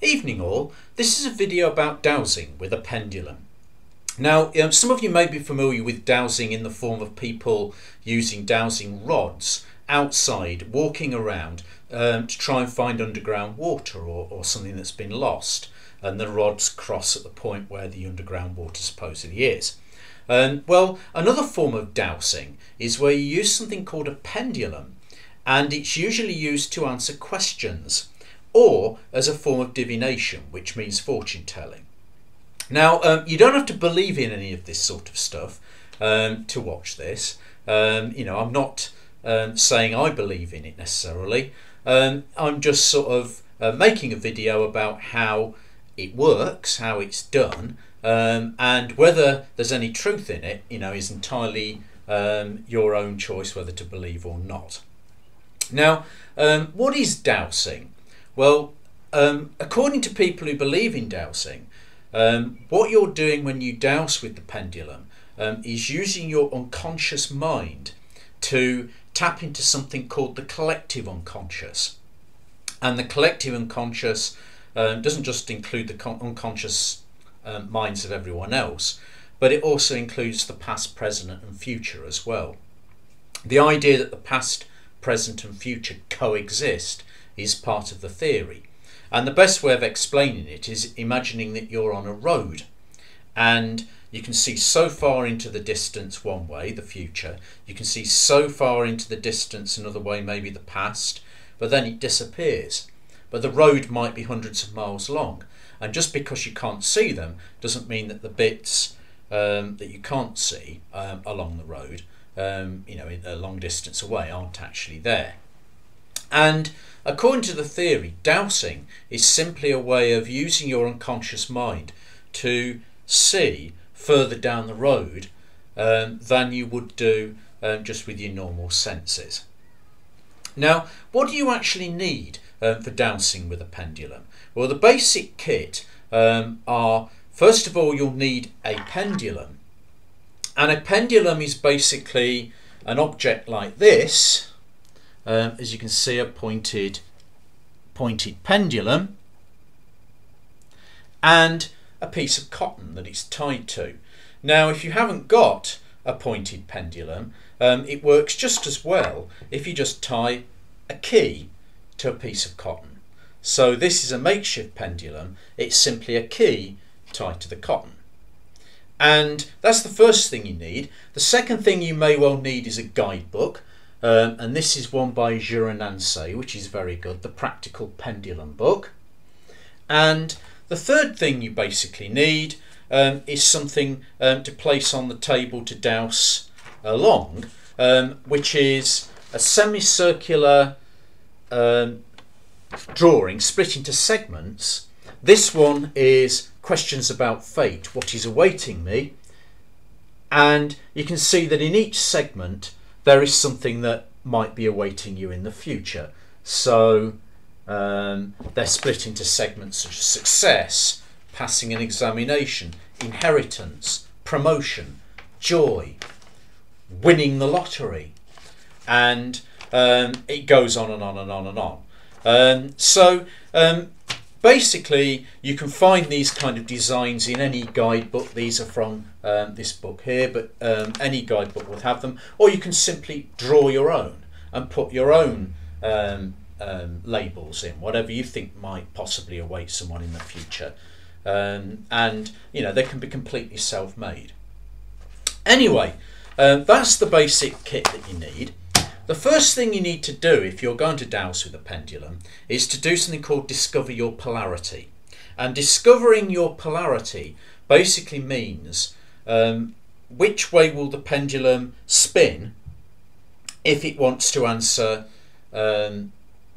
Evening all, this is a video about dowsing with a pendulum. Now, some of you may be familiar with dowsing in the form of people using dowsing rods outside, walking around to try and find underground water or something that's been lost, and the rods cross at the point where the underground water supposedly is. Well, another form of dowsing is where you use something called a pendulum, and it's usually used to answer questions or as a form of divination, which means fortune telling. Now, you don't have to believe in any of this sort of stuff to watch this. I'm not saying I believe in it necessarily. I'm just sort of making a video about how it works, how it's done, and whether there's any truth in it, is entirely your own choice whether to believe or not. Now, what is dowsing? Well, according to people who believe in dowsing, what you're doing when you dowse with the pendulum is using your unconscious mind to tap into something called the collective unconscious. And the collective unconscious doesn't just include the unconscious minds of everyone else, but it also includes the past, present and future as well. The idea that the past, present and future coexist is part of the theory, and the best way of explaining it is imagining that you're on a road and you can see so far into the distance one way, the future, you can see so far into the distance another way, maybe the past, but then it disappears. But the road might be hundreds of miles long, and just because you can't see them doesn't mean that the bits that you can't see along the road, a long distance away, aren't actually there. And according to the theory, dowsing is simply a way of using your unconscious mind to see further down the road than you would do just with your normal senses. Now, what do you actually need for dowsing with a pendulum? Well, the basic kit are, first of all, you'll need a pendulum. And a pendulum is basically an object like this. As you can see, a pointed pendulum and a piece of cotton that it's tied to. Now, if you haven't got a pointed pendulum, it works just as well if you just tie a key to a piece of cotton. So this is a makeshift pendulum. It's simply a key tied to the cotton. And that's the first thing you need. The second thing you may well need is a guidebook. And this is one by Nancy, which is very good, the Practical Pendulum book. And the third thing you basically need is something to place on the table to dowse along, which is a semicircular drawing split into segments. This one is questions about fate, what is awaiting me, and you can see that in each segment there is something that might be awaiting you in the future. So they're split into segments such as success, passing an examination, inheritance, promotion, joy, winning the lottery, and it goes on and on and on and on. Basically, you can find these kind of designs in any guidebook. These are from this book here, but any guidebook will have them. Or you can simply draw your own and put your own labels in, whatever you think might possibly await someone in the future. And they can be completely self-made. Anyway, that's the basic kit that you need. The first thing you need to do if you're going to dowse with a pendulum is to do something called discover your polarity. And discovering your polarity basically means which way will the pendulum spin if it wants to answer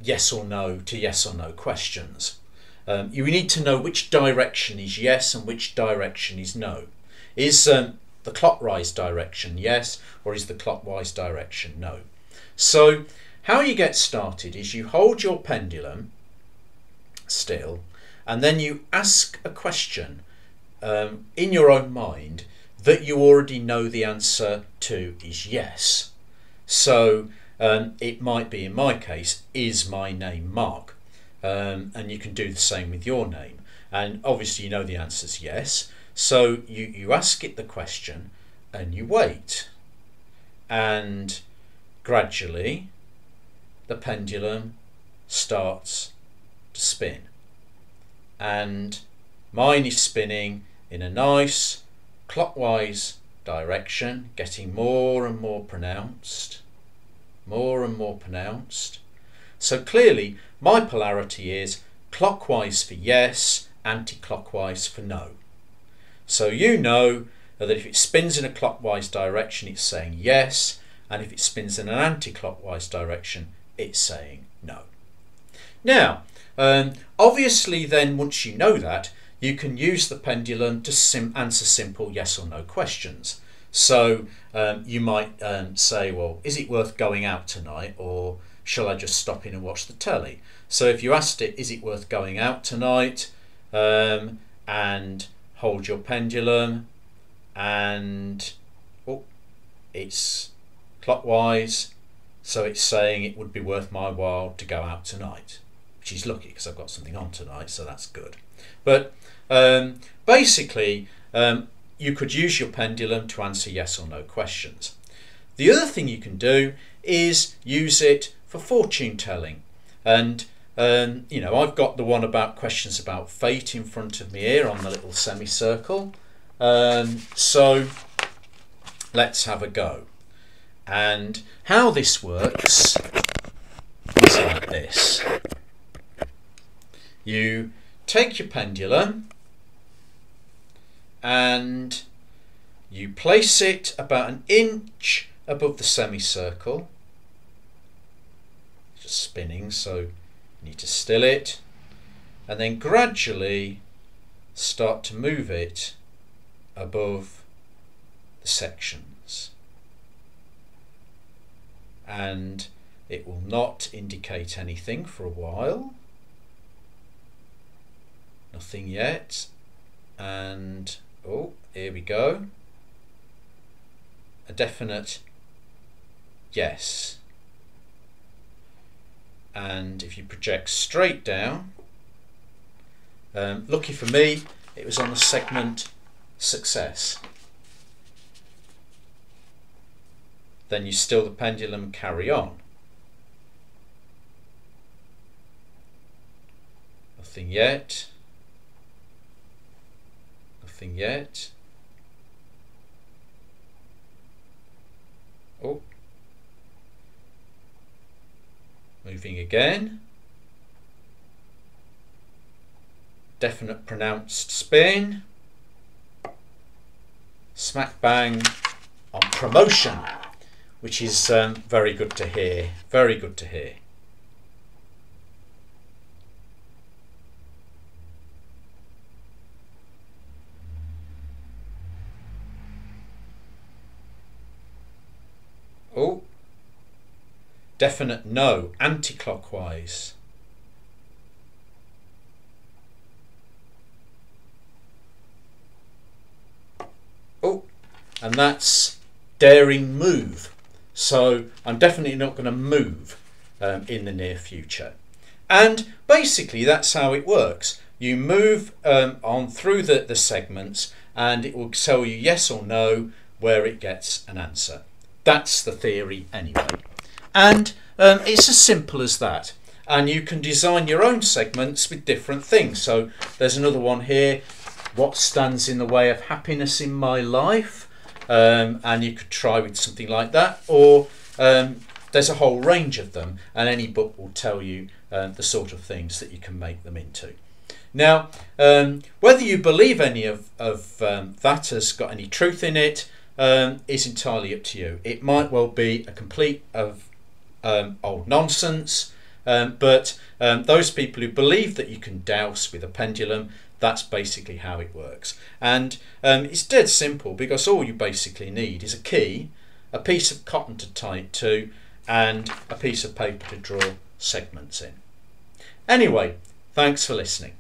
yes or no to yes or no questions. You need to know which direction is yes and which direction is no. Is the clockwise direction yes, or is the clockwise direction no? So how you get started is you hold your pendulum still, and then you ask a question in your own mind that you already know the answer to is yes. So it might be, in my case, is my name Mark? and you can do the same with your name. And obviously you know the answer is yes. So you ask it the question and you wait. And gradually the pendulum starts to spin. And mine is spinning in a nice clockwise direction, getting more and more pronounced. More and more pronounced. So clearly my polarity is clockwise for yes, anti-clockwise for no. So you know that if it spins in a clockwise direction it's saying yes, and if it spins in an anti-clockwise direction it's saying no. Now obviously then once you know that, you can use the pendulum to answer simple yes or no questions. So you might say, well, is it worth going out tonight, or shall I just stop in and watch the telly? So if you asked it, is it worth going out tonight, and hold your pendulum, and it's clockwise, so it's saying it would be worth my while to go out tonight, which is lucky because I've got something on tonight, so that's good. But basically you could use your pendulum to answer yes or no questions. The other thing you can do is use it for fortune telling, and you know, I've got the one about questions about fate in front of me here on the little semicircle, so let's have a go. And how this works is like this. You take your pendulum and you place it about an inch above the semicircle. It's just spinning, so you need to still it, and then gradually start to move it above the sections, and it will not indicate anything for a while. Nothing yet, and oh, here we go, a definite yes. And if you project straight down, lucky for me it was on the segment success. Then you still the pendulum and carry on. Nothing yet. Nothing yet. Oh. Moving again. Definite pronounced spin. Smack bang on promotion, which is very good to hear. Very good to hear. Oh, definite no, anti-clockwise. Oh, and that's daring move. So I'm definitely not going to move in the near future. And basically that's how it works. You move on through the segments, and it will tell you yes or no where it gets an answer. That's the theory anyway. And it's as simple as that. And you can design your own segments with different things. So there's another one here. What stands in the way of happiness in my life? And you could try with something like that. Or there's a whole range of them. And any book will tell you the sort of things that you can make them into. Now, whether you believe any of that has got any truth in it is entirely up to you. It might well be a complete old nonsense, but those people who believe that you can dowse with a pendulum, that's basically how it works. And it's dead simple, because all you basically need is a key, a piece of cotton to tie it to, and a piece of paper to draw segments in. Anyway, thanks for listening.